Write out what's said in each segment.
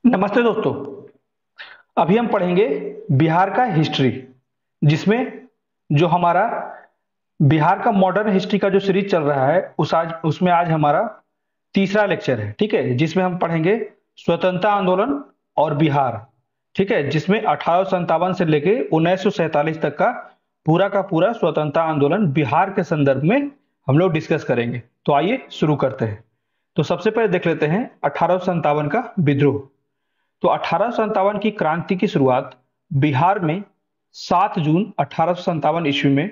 नमस्ते दोस्तों। अभी हम पढ़ेंगे बिहार का हिस्ट्री, जिसमें जो हमारा बिहार का मॉडर्न हिस्ट्री का जो सीरीज चल रहा है उसमें आज हमारा तीसरा लेक्चर है। ठीक है, जिसमें हम पढ़ेंगे स्वतंत्रता आंदोलन और बिहार। ठीक है, जिसमें 1857 से लेके 1947 तक का पूरा स्वतंत्रता आंदोलन बिहार के संदर्भ में हम लोग डिस्कस करेंगे। तो आइए शुरू करते हैं। तो सबसे पहले देख लेते हैं 1857 का विद्रोह। तो 1857 की क्रांति की शुरुआत बिहार में 7 जून 1857 ईस्वी में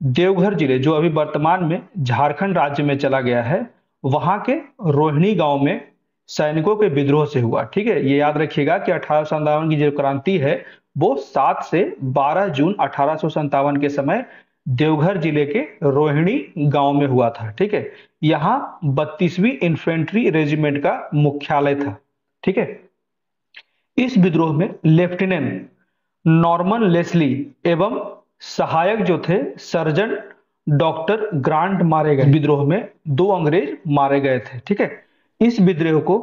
देवघर जिले, जो अभी वर्तमान में झारखंड राज्य में चला गया है, वहां के रोहिणी गांव में सैनिकों के विद्रोह से हुआ। ठीक है, ये याद रखिएगा कि 1857 की जो क्रांति है वो 7 से 12 जून 1857 के समय देवघर जिले के रोहिणी गांव में हुआ था। ठीक है, यहाँ 32वीं इन्फेंट्री रेजिमेंट का मुख्यालय था। ठीक है, इस विद्रोह में लेफ्टिनेंट नॉर्मन लेस्ली एवं सहायक जो थे सर्जन डॉक्टर ग्रांट मारे गए। विद्रोह में 2 अंग्रेज मारे गए थे। ठीक है, इस विद्रोह को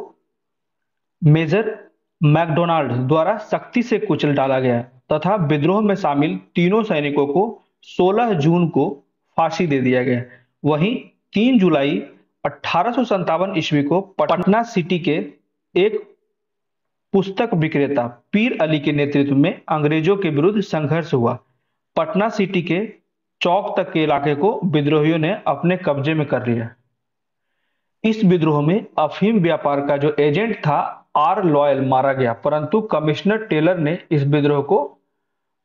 मेजर मैकडोनाल्ड द्वारा सख्ती से कुचल डाला गया तथा विद्रोह में शामिल तीनों सैनिकों को 16 जून को फांसी दे दिया गया। वहीं 3 जुलाई 1857 ईस्वी को पटना सिटी के एक पुस्तक विक्रेता पीर अली के नेतृत्व में अंग्रेजों के विरुद्ध संघर्ष हुआ। पटना सिटी के चौक तक के इलाके को विद्रोहियों ने अपने कब्जे में कर लिया। इस विद्रोह में अफीम व्यापार का जो एजेंट था आर लॉयल मारा गया, परंतु कमिश्नर टेलर ने इस विद्रोह को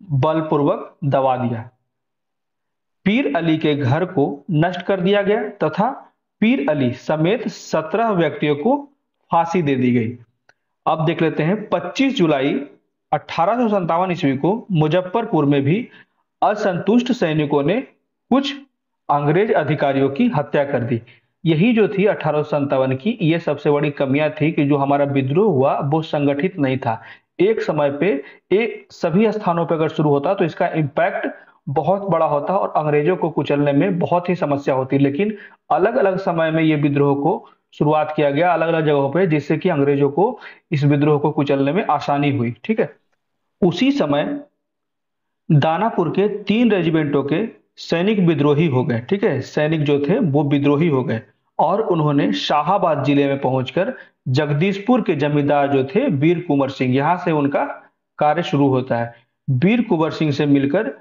बलपूर्वक दबा दिया। पीर अली के घर को नष्ट कर दिया गया तथा पीर अली समेत 17 व्यक्तियों को फांसी दे दी गई। अब देख लेते हैं 25 जुलाई 1857 ईस्वी को मुजफ्फरपुर में भी असंतुष्ट सैनिकों ने कुछ अंग्रेज अधिकारियों की हत्या कर दी। यही जो थी 1857 की ये सबसे बड़ी कमियां थी कि जो हमारा विद्रोह हुआ वो संगठित नहीं था। एक समय पे एक सभी स्थानों पर अगर शुरू होता तो इसका इम्पैक्ट बहुत बड़ा होता और अंग्रेजों को कुचलने में बहुत ही समस्या होती, लेकिन अलग अलग समय में ये विद्रोह को शुरुआत किया गया अलग अलग जगहों पे, जिससे कि अंग्रेजों को इस विद्रोह को कुचलने में आसानी हुई। ठीक है, उसी समय दानापुर के 3 रेजिमेंटों के सैनिक विद्रोही हो गए। ठीक है, सैनिक जो थे वो विद्रोही हो गए और उन्होंने शाहाबाद जिले में पहुंचकर जगदीशपुर के जमींदार जो थे वीर कुंवर सिंह, यहां से उनका कार्य शुरू होता है। वीर कुंवर सिंह से मिलकर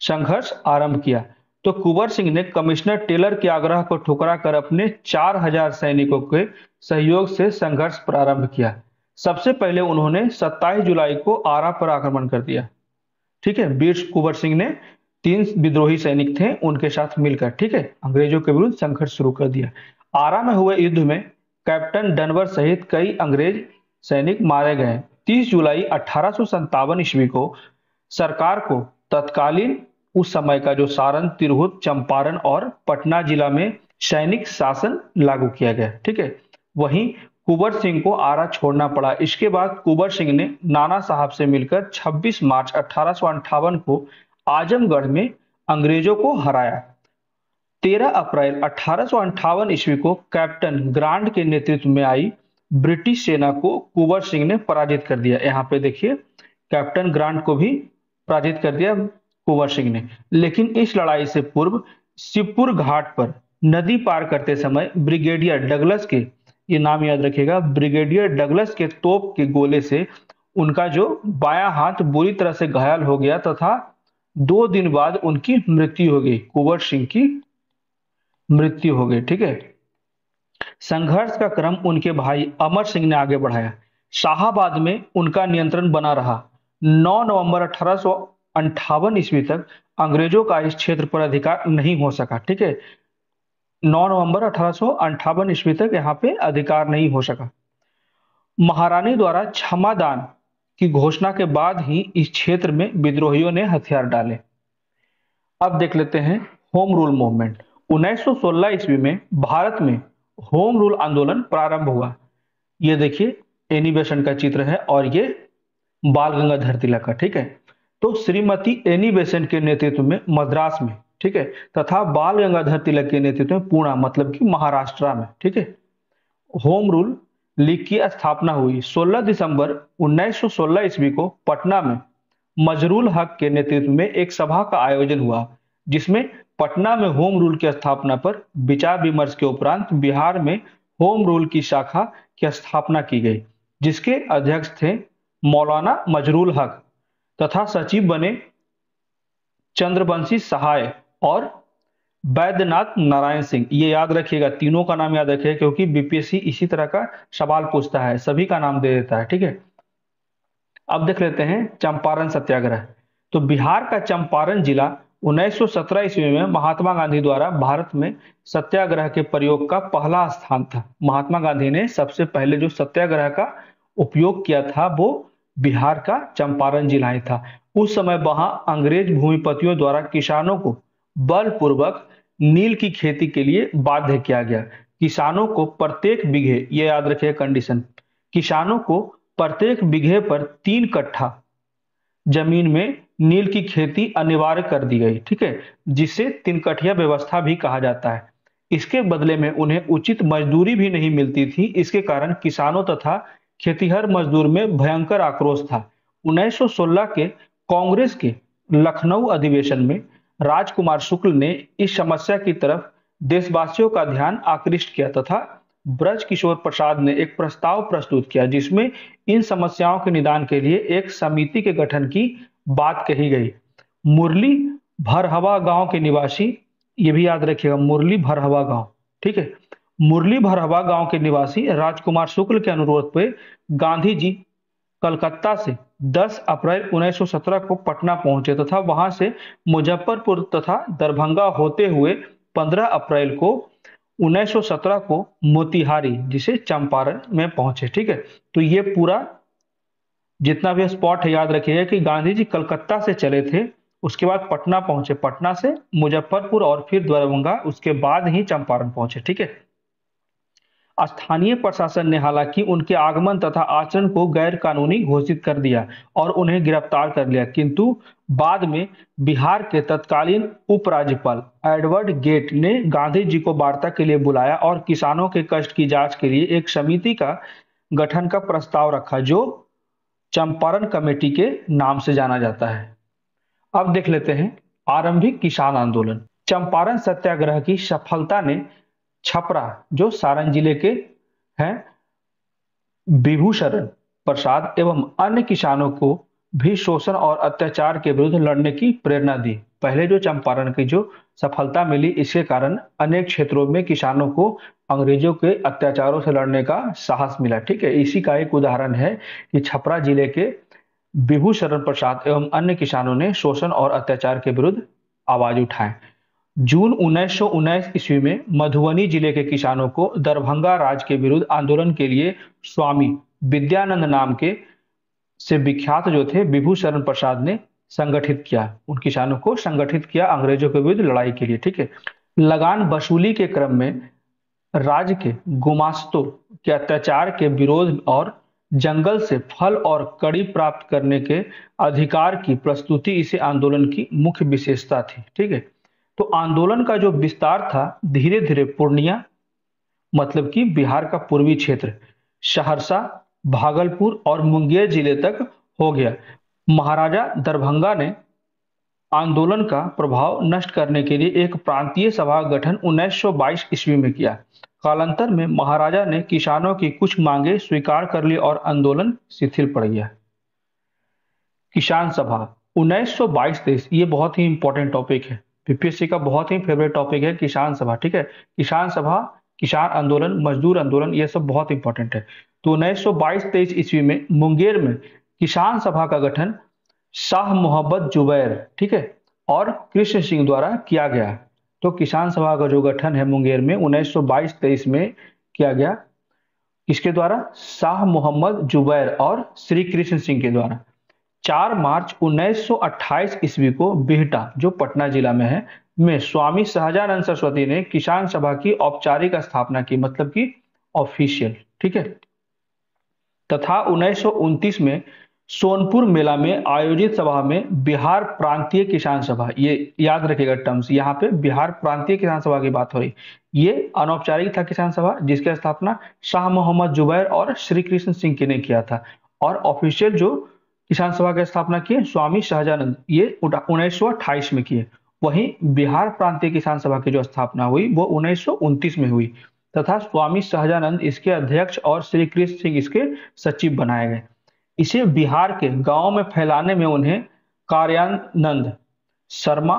संघर्ष आरंभ किया तो कुंवर सिंह ने कमिश्नर टेलर के आग्रह को ठुकरा कर अपने 4000 सैनिकों के सहयोग से संघर्ष प्रारंभ किया। सबसे पहले उन्होंने 27 जुलाई को आरा पर आक्रमण कर दिया। ठीक है, वीर कुंवर सिंह ने 3 विद्रोही सैनिक थे उनके साथ मिलकर, ठीक है, अंग्रेजों के विरुद्ध संघर्ष शुरू कर दिया। आरा में हुए युद्ध में कैप्टन डनवर सहित कई अंग्रेज सैनिक मारे गए। 30 जुलाई 1857 ईस्वी को सरकार को तत्कालीन उस समय का जो सारण, तिरहुत, चंपारण और पटना जिला में सैनिक शासन लागू किया गया। ठीक है, वहीं कुंवर सिंह को आरा छोड़ना पड़ा। इसके बाद कुंवर सिंह ने नाना साहब से मिलकर 26 मार्च 1858 को आजमगढ़ में अंग्रेजों को हराया। 13 अप्रैल 1858 ईस्वी को कैप्टन ग्रांट के नेतृत्व में आई ब्रिटिश सेना को कुंवर सिंह ने पराजित कर दिया। यहाँ पे देखिए, कैप्टन ग्रांट को भी पराजित कर दिया कुंवर सिंह ने। लेकिन इस लड़ाई से पूर्व शिवपुर घाट पर नदी पार करते समय ब्रिगेडियर डगलस के, ये नाम याद रखिएगा, ब्रिगेडियर डगलस के तोप के गोले से उनका जो बायां हाथ बुरी तरह से घायल हो गया तथा 2 दिन बाद उनकी मृत्यु हो गई। कुंवर सिंह की मृत्यु हो गई। ठीक है, संघर्ष का क्रम उनके भाई अमर सिंह ने आगे बढ़ाया। शाहाबाद में उनका नियंत्रण बना रहा। 9 नवंबर 1858 ईस्वी तक अंग्रेजों का इस क्षेत्र पर अधिकार नहीं हो सका। ठीक है, 9 नवंबर 1858 ईस्वी तक यहाँ पे अधिकार नहीं हो सका। महारानी द्वारा क्षमादान की घोषणा के बाद ही इस क्षेत्र में विद्रोहियों ने हथियार डाले। अब देख लेते हैं होम रूल मूवमेंट। 1916 ईस्वी में भारत में होम रूल आंदोलन प्रारंभ हुआ। ये देखिए एनी बेसेंट का चित्र है और ये बाल गंगाधर तिलक का। ठीक है, तो श्रीमती एनी बेसेंट के नेतृत्व में मद्रास में, ठीक है, तथा बाल गंगाधर तिलक के नेतृत्व में पुणे, मतलब कि महाराष्ट्र में, ठीक है, होम रूल लीग की स्थापना हुई। 16 दिसंबर 1916 ईस्वी को पटना में मजरूल हक के नेतृत्व में एक सभा का आयोजन हुआ, जिसमें पटना में होम रूल की स्थापना पर विचार विमर्श के उपरांत बिहार में होम रूल की शाखा की स्थापना की गई, जिसके अध्यक्ष थे मौलाना मजरूल हक तथा सचिव बने चंद्रवंशी सहाय और वैद्यनाथ नारायण सिंह। ये याद रखिएगा, तीनों का नाम याद रखिएगा, क्योंकि बीपीएससी इसी तरह का सवाल पूछता है, सभी का नाम दे देता है। ठीक है, अब देख लेते हैं चंपारण सत्याग्रह। तो बिहार का चंपारण जिला 1917 ईस्वी में महात्मा गांधी द्वारा भारत में सत्याग्रह के प्रयोग का पहला स्थान था। महात्मा गांधी ने सबसे पहले जो सत्याग्रह का उपयोग किया था वो बिहार का चंपारण जिला ही था। उस समय वहां अंग्रेज भूमिपतियों द्वारा किसानों को बलपूर्वक नील की खेती के लिए बाध्य किया गया। किसानों को प्रत्येक बीघे, ये याद रखिए कंडीशन, किसानों को प्रत्येक बीघे पर 3 कट्ठा जमीन में नील की खेती अनिवार्य कर दी गई। ठीक है, जिसे 3 कठिया व्यवस्था भी कहा जाता है। इसके बदले में उन्हें उचित मजदूरी भी नहीं मिलती थी। इसके कारण किसानों तथा खेतीहर मजदूर में भयंकर आक्रोश था। 1916 के कांग्रेस के लखनऊ अधिवेशन में राजकुमार शुक्ल ने इस समस्या की तरफ देशवासियों का ध्यान आकृष्ट किया तथा ब्रज किशोर प्रसाद ने एक प्रस्ताव प्रस्तुत किया, जिसमें इन समस्याओं के निदान के लिए एक समिति के गठन की बात कही गई। मुरली भरहवा गांव के निवासी, ये भी याद रखिएगा, मुरली भरहवा गांव, ठीक है, मुरली भरहवा गांव के निवासी राजकुमार शुक्ल के अनुरोध पर गांधी जी कलकत्ता से 10 अप्रैल 1917 को पटना पहुंचे तथा वहां से मुजफ्फरपुर तथा दरभंगा होते हुए 15 अप्रैल को 1917 को मोतिहारी, जिसे चंपारण में पहुंचे। ठीक है, तो ये पूरा जितना भी स्पॉट है याद रखिएगा कि गांधी जी कलकत्ता से चले थे, उसके बाद पटना पहुंचे, पटना से मुजफ्फरपुर और फिर दरभंगा, उसके बाद ही चंपारण पहुंचे। ठीक है, स्थानीय प्रशासन ने हालांकि उनके आगमन तथा आचरण को गैर कानूनी घोषित कर दिया और उन्हें गिरफ्तार कर लिया, किंतु बाद में बिहार के तत्कालीन उपराज्यपाल एडवर्ड गेट ने गांधी जी को वार्ता के लिए बुलाया और किसानों के कष्ट की जांच के लिए एक समिति का गठन का प्रस्ताव रखा, जो चंपारण कमेटी के नाम से जाना जाता है। अब देख लेते हैं आरंभिक किसान आंदोलन। चंपारण सत्याग्रह की सफलता ने छपरा, जो सारण जिले के हैं, विभूषण प्रसाद एवं अन्य किसानों को भी शोषण और अत्याचार के विरुद्ध लड़ने की प्रेरणा दी। पहले जो चंपारण की जो सफलता मिली, इसके कारण अनेक क्षेत्रों में किसानों को अंग्रेजों के अत्याचारों से लड़ने का साहस मिला। ठीक है, इसी का एक उदाहरण है कि छपरा जिले के विभूषण प्रसाद एवं अन्य किसानों ने शोषण और अत्याचार के विरुद्ध आवाज उठाए। जून 1919 ईस्वी में मधुबनी जिले के किसानों को दरभंगा राज के विरुद्ध आंदोलन के लिए स्वामी विद्यानंद नाम के से विख्यात जो थे विभूषण प्रसाद ने संगठित किया। उन किसानों को संगठित किया अंग्रेजों के विरुद्ध लड़ाई के लिए। ठीक है, लगान वसूली के क्रम में राज्य के गुमास्तों के अत्याचार के विरोध और जंगल से फल और कड़ी प्राप्त करने के अधिकार की प्रस्तुति इसे आंदोलन की मुख्य विशेषता थी। ठीक है, तो आंदोलन का जो विस्तार था धीरे धीरे पूर्णिया, मतलब कि बिहार का पूर्वी क्षेत्र, सहरसा, भागलपुर और मुंगेर जिले तक हो गया। महाराजा दरभंगा ने आंदोलन का प्रभाव नष्ट करने के लिए एक प्रांतीय सभा का गठन 1922 ईस्वी में किया। कालांतर में महाराजा ने किसानों की कुछ मांगे स्वीकार कर ली और आंदोलन शिथिल पड़ गया। किसान सभा 1922-23, ये बहुत ही इंपॉर्टेंट टॉपिक है, बीपीएससी का बहुत ही फेवरेट टॉपिक है किसान सभा। ठीक है, किसान सभा, किसान आंदोलन, मजदूर आंदोलन, ये सब बहुत इंपॉर्टेंट है। तो 1922-23 ईस्वी में मुंगेर में किसान सभा का गठन शाह मोहम्मद जुबैर, ठीक है, और कृष्ण सिंह द्वारा किया गया। तो किसान सभा का जो गठन है मुंगेर में 1922-23 में किया गया, किसके द्वारा? शाह मोहम्मद जुबैर और श्री कृष्ण सिंह के द्वारा। 4 मार्च 1928 ईस्वी को बिहटा, जो पटना जिला में है, में स्वामी सहजानंद सरस्वती ने किसान सभा की औपचारिक स्थापना की, मतलब कि ऑफिशियल। ठीक है, तथा 1929 में सोनपुर मेला में आयोजित सभा में बिहार प्रांतीय किसान सभा, ये याद रखिएगा टर्म्स, यहाँ पे बिहार प्रांतीय किसान सभा की बात हो रही। ये अनौपचारिक था किसान सभा, जिसकी स्थापना शाह मोहम्मद जुबैर और श्री कृष्ण सिंह के ने किया था। और ऑफिशियल जो किसान सभा की स्थापना की स्वामी सहजानंद, ये 1928 में किए। वहीं बिहार प्रांतीय किसान सभा की जो स्थापना हुई वो 1929 में हुई, तथा स्वामी सहजानंद इसके अध्यक्ष और श्री कृष्ण सिंह इसके सचिव बनाए गए। इसे बिहार के गांव में फैलाने में उन्हें कार्यानंद शर्मा,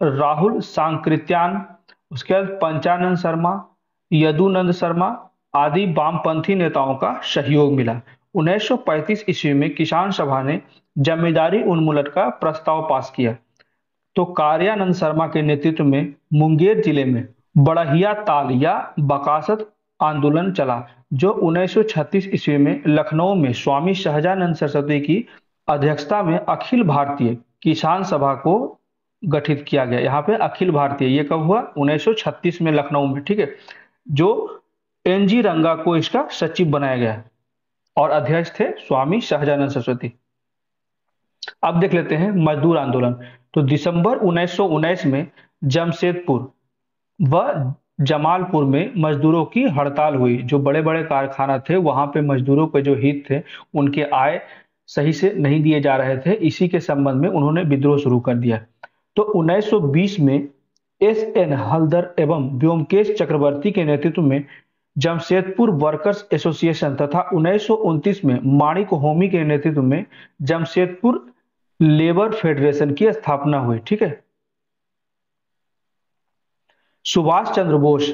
राहुल सांकृत्यान, उसके बाद पंचानंद शर्मा, यदुनंद शर्मा आदि वामपंथी नेताओं का सहयोग मिला। 1935 ईस्वी में किसान सभा ने जमींदारी उन्मूलन का प्रस्ताव पास किया। तो कार्यानंद शर्मा के नेतृत्व में मुंगेर जिले में बड़हिया ताल या बकासत आंदोलन चला, जो 1936 ईस्वी में लखनऊ में स्वामी सहजानंद सरस्वती की अध्यक्षता में अखिल भारतीय किसान सभा को गठित किया गया। यहाँ पे अखिल भारतीय, ये कब हुआ? 1936 में लखनऊ में, ठीक है। जो एनजी रंगा को इसका सचिव बनाया गया और अध्यक्ष थे स्वामी सहजानंद सरस्वती। अब देख लेते हैं मजदूर आंदोलन। तो दिसंबर 1919 में जमशेदपुर व जमालपुर में मजदूरों की हड़ताल हुई। जो बड़े बड़े कारखाना थे वहां पे मजदूरों के जो हित थे, उनके आय सही से नहीं दिए जा रहे थे, इसी के संबंध में उन्होंने विद्रोह शुरू कर दिया। तो 1920 में एस.एन. हलदर एवं व्योमकेश चक्रवर्ती के नेतृत्व में जमशेदपुर वर्कर्स एसोसिएशन तथा 1929 में माणिक होमी के नेतृत्व में जमशेदपुर लेबर फेडरेशन की स्थापना हुई, ठीक है। सुभाष चंद्र बोस,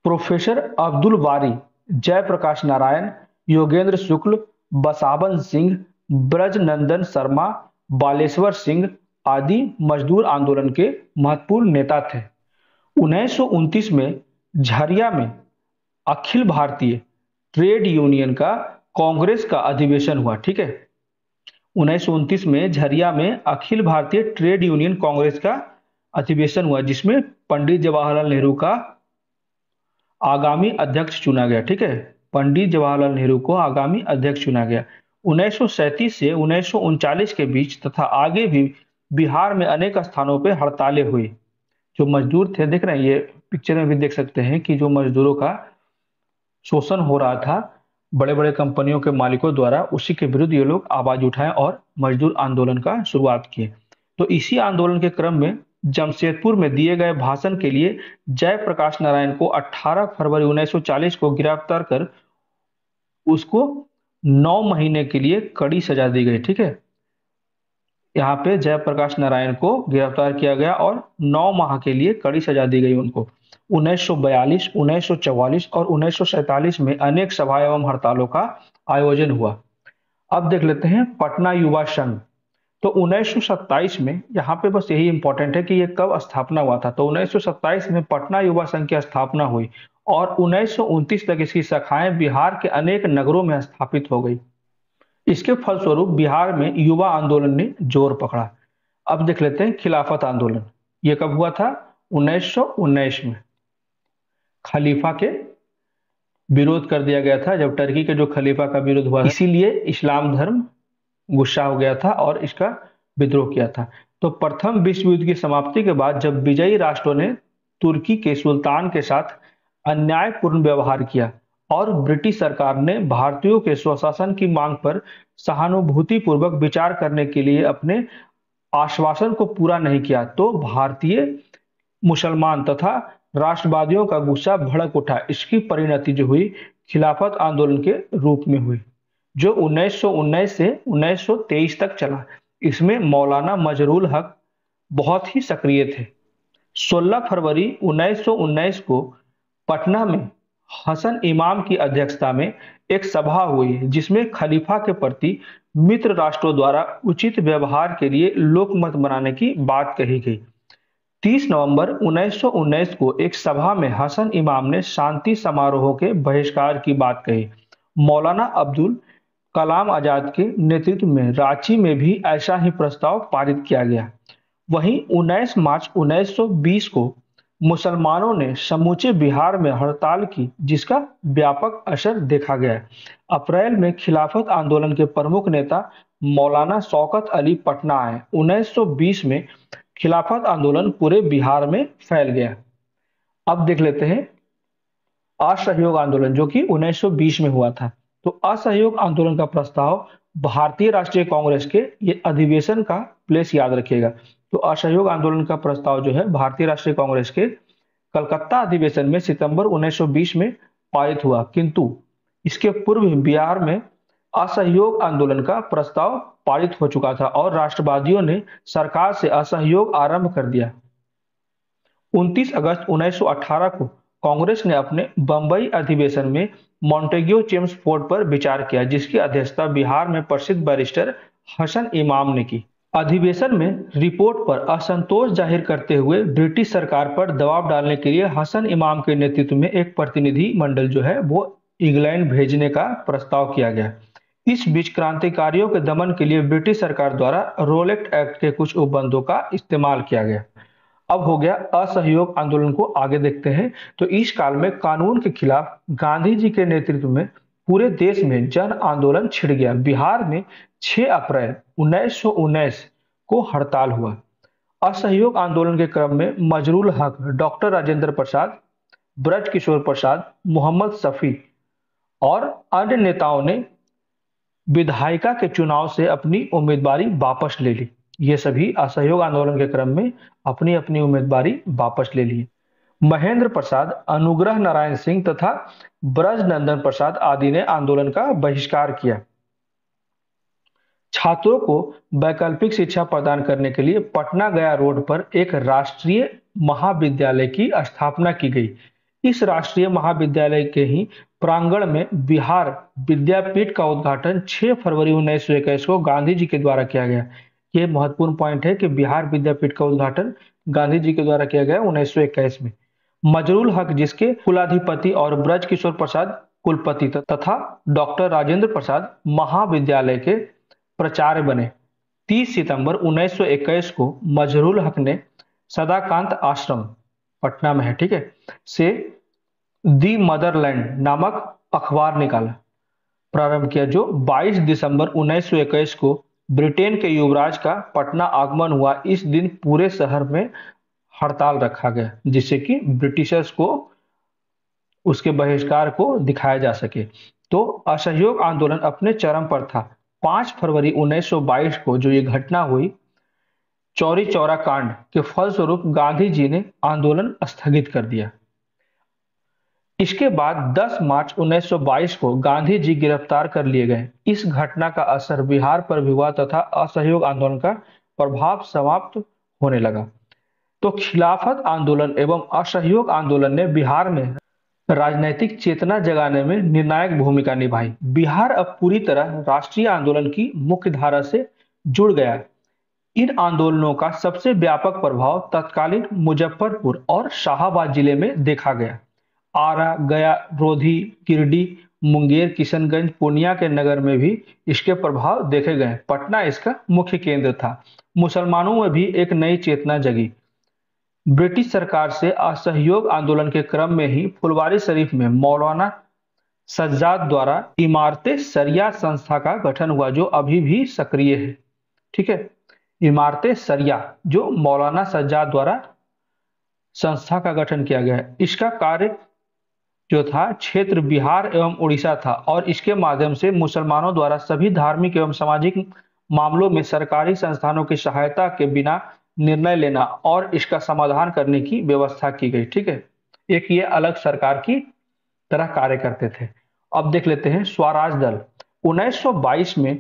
प्रोफेसर अब्दुल बारी, जयप्रकाश नारायण, योगेंद्र शुक्ल, बसावन सिंह, ब्रजनंदन शर्मा, बालेश्वर सिंह आदि मजदूर आंदोलन के महत्वपूर्ण नेता थे। 1929 में झरिया में अखिल भारतीय ट्रेड यूनियन का कांग्रेस का अधिवेशन हुआ, ठीक है। 1929 में झरिया में अखिल भारतीय ट्रेड यूनियन कांग्रेस का अधिवेशन हुआ, जिसमें पंडित जवाहरलाल नेहरू का आगामी अध्यक्ष चुना गया, ठीक है। पंडित जवाहरलाल नेहरू को आगामी अध्यक्ष चुना गया। 1937 से 1939 के बीच तथा आगे भी बिहार में अनेक स्थानों पर हड़तालें हुई। जो मजदूर थे, देख रहे हैं, ये पिक्चर में भी देख सकते हैं कि जो मजदूरों का शोषण हो रहा था बड़े बड़े कंपनियों के मालिकों द्वारा, उसी के विरुद्ध ये लोग आवाज उठाए और मजदूर आंदोलन का शुरुआत किए। तो इसी आंदोलन के क्रम में जमशेदपुर में दिए गए भाषण के लिए जयप्रकाश नारायण को 18 फरवरी 1940 को गिरफ्तार कर उसको 9 महीने के लिए कड़ी सजा दी गई, ठीक है। यहाँ पे जयप्रकाश नारायण को गिरफ्तार किया गया और 9 माह के लिए कड़ी सजा दी गई उनको। 1942, 1944 और 1947 में अनेक सभा एवं हड़तालों का आयोजन हुआ। अब देख लेते हैं पटना युवा संघ। तो 1927 में, यहाँ पे बस यही इंपॉर्टेंट है कि ये कब स्थापना हुआ था। तो 1927 में पटना युवा संघ की स्थापना हुई और 1929 तक इसकी शाखाएं बिहार के अनेक नगरों में स्थापित हो गई। इसके फलस्वरूप बिहार में युवा आंदोलन ने जोर पकड़ा। अब देख लेते हैं खिलाफत आंदोलन। ये कब हुआ था? 1919 में। खलीफा के विरोध कर दिया गया था, जब टर्की के जो खलीफा का विरोध हुआ, इसीलिए इस्लाम धर्म गुस्सा हो गया था और इसका विद्रोह किया था। तो प्रथम विश्व युद्ध की समाप्ति के बाद जब विजयी राष्ट्रों ने तुर्की के सुल्तान के साथ अन्यायपूर्ण व्यवहार किया और ब्रिटिश सरकार ने भारतीयों के स्वशासन की मांग पर सहानुभूतिपूर्वक विचार करने के लिए अपने आश्वासन को पूरा नहीं किया, तो भारतीय मुसलमान तथा राष्ट्रवादियों का गुस्सा भड़क उठा। इसकी परिणति जो हुई खिलाफत आंदोलन के रूप में हुई, जो 1919 से 1923 तक चला। इसमें मौलाना मजरूल हक बहुत ही सक्रिय थे। 16 फरवरी 1919 को पटना में हसन इमाम की अध्यक्षता में एक सभा हुई, जिसमें खलीफा के प्रति मित्र राष्ट्रों द्वारा उचित व्यवहार के लिए लोकमत बनाने की बात कही गई। 30 नवंबर 1919 को एक सभा में हसन इमाम ने शांति समारोह के बहिष्कार की बात कही। मौलाना अब्दुल कलाम आजाद के नेतृत्व में रांची में भी ऐसा ही प्रस्ताव पारित किया गया। वहीं 19 मार्च 1920 को मुसलमानों ने समूचे बिहार में हड़ताल की, जिसका व्यापक असर देखा गया। अप्रैल में खिलाफत आंदोलन के प्रमुख नेता मौलाना शौकत अली पटना आए। 1920 में खिलाफत आंदोलन पूरे बिहार में फैल गया। अब देख लेते हैं असहयोग आंदोलन, जो कि 1920 में हुआ था। तो असहयोग आंदोलन का प्रस्ताव भारतीय राष्ट्रीय कांग्रेस के, ये अधिवेशन का प्लेस याद रखिएगा। तो असहयोग आंदोलन का प्रस्ताव जो है भारतीय राष्ट्रीय कांग्रेस के कलकत्ता अधिवेशन में सितंबर 1920 में पारित हुआ, किंतु इसके पूर्व बिहार में असहयोग आंदोलन का प्रस्ताव पारित हो चुका था और राष्ट्रवादियों ने सरकार से असहयोग आरंभ कर दिया। 29 अगस्त 1918 को कांग्रेस ने अपने बंबई अधिवेशन में मॉन्टेग्यू चेम्सफोर्ड पर विचार किया, जिसकी अध्यक्षता बिहार में प्रसिद्ध बैरिस्टर हसन इमाम ने की। अधिवेशन में रिपोर्ट पर असंतोष जाहिर करते हुए ब्रिटिश सरकार पर दबाव डालने के लिए हसन इमाम के नेतृत्व में एक प्रतिनिधि मंडल जो है वो इंग्लैंड भेजने का प्रस्ताव किया गया। इस बीच क्रांतिकारियों के दमन के लिए ब्रिटिश सरकार द्वारा रोलेट एक्ट के कुछ उपबंधों का इस्तेमाल किया गया। अब हो गया असहयोग आंदोलन को आगे देखते हैं। तो इस काल में कानून के खिलाफ गांधी जी के नेतृत्व में पूरे देश में जन आंदोलन छिड़ गया। बिहार में 6 अप्रैल 1919 को हड़ताल हुआ। असहयोग आंदोलन के क्रम में मजरूल हक, डॉक्टर राजेंद्र प्रसाद, ब्रज किशोर प्रसाद, मोहम्मद शफी और अन्य नेताओं ने विधायिका के चुनाव से अपनी उम्मीदवारी वापस ले ली। ये सभी असहयोग आंदोलन के क्रम में अपनी अपनी उम्मीदवारी वापस ले ली। महेंद्र प्रसाद, अनुग्रह नारायण सिंह तथा ब्रज नंदन प्रसाद आदि ने आंदोलन का बहिष्कार किया। छात्रों को वैकल्पिक शिक्षा प्रदान करने के लिए पटना गया रोड पर एक राष्ट्रीय महाविद्यालय की स्थापना की गई। इस राष्ट्रीय महाविद्यालय के ही प्रांगण में बिहार विद्यापीठ का उद्घाटन 6 फरवरी 1921 को गांधी जी के द्वारा किया गया। ये महत्वपूर्ण पॉइंट है कि बिहार विद्यापीठ का उद्घाटन गांधी जी के द्वारा किया गया 1921 में। मजरूल हक, जिसके कुलाधिपति और ब्रज किशोर प्रसाद कुलपति तथा डॉक्टर राजेंद्र प्रसाद महाविद्यालय के प्राचार्य बने। 30 सितंबर 1921 को मजरूल हक ने सदाकांत आश्रम, पटना में है, ठीक है, से दी मदरलैंड नामक अखबार निकाला प्रारंभ किया, जो 22 दिसंबर 1921 को ब्रिटेन के युवराज का पटना आगमन हुआ। इस दिन पूरे शहर में हड़ताल रखा गया, जिससे कि ब्रिटिशर्स को उसके बहिष्कार को दिखाया जा सके। तो असहयोग आंदोलन अपने चरम पर था। 5 फरवरी 1922 को जो ये घटना हुई, चौरी चौरा कांड के फलस्वरूप गांधी जी ने आंदोलन स्थगित कर दिया। इसके बाद 10 मार्च 1922 को गांधी जी गिरफ्तार कर लिए गए। इस घटना का असर बिहार पर भी हुआ तथा असहयोग आंदोलन का प्रभाव समाप्त होने लगा। तो खिलाफत आंदोलन एवं असहयोग आंदोलन ने बिहार में राजनैतिक चेतना जगाने में निर्णायक भूमिका निभाई। बिहार अब पूरी तरह राष्ट्रीय आंदोलन की मुख्य धारा से जुड़ गया। इन आंदोलनों का सबसे व्यापक प्रभाव तत्कालीन मुजफ्फरपुर और शाहाबाद जिले में देखा गया। आरा, गया, रोधी, गिरिडीह, मुंगेर, किशनगंज, पूर्णिया के नगर में भी इसके प्रभाव देखे गए। पटना इसका मुख्य केंद्र था। मुसलमानों में भी एक नई चेतना जगी। ब्रिटिश सरकार से असहयोग आंदोलन के क्रम में ही फुलवारी शरीफ में मौलाना सज्जाद द्वारा इमारते सरिया संस्था का गठन हुआ, जो अभी भी सक्रिय है। ठीक है, इमारते सरिया जो मौलाना सज्जाद द्वारा संस्था का गठन किया गया है। इसका कार्य जो था क्षेत्र बिहार एवं उड़ीसा था और इसके माध्यम से मुसलमानों द्वारा सभी धार्मिक एवं सामाजिक मामलों में सरकारी संस्थानों की सहायता के बिना निर्णय लेना और इसका समाधान करने की व्यवस्था की गई। ठीक है, एक ये अलग सरकार की तरह कार्य करते थे। अब देख लेते हैं स्वराज दल। 1922 में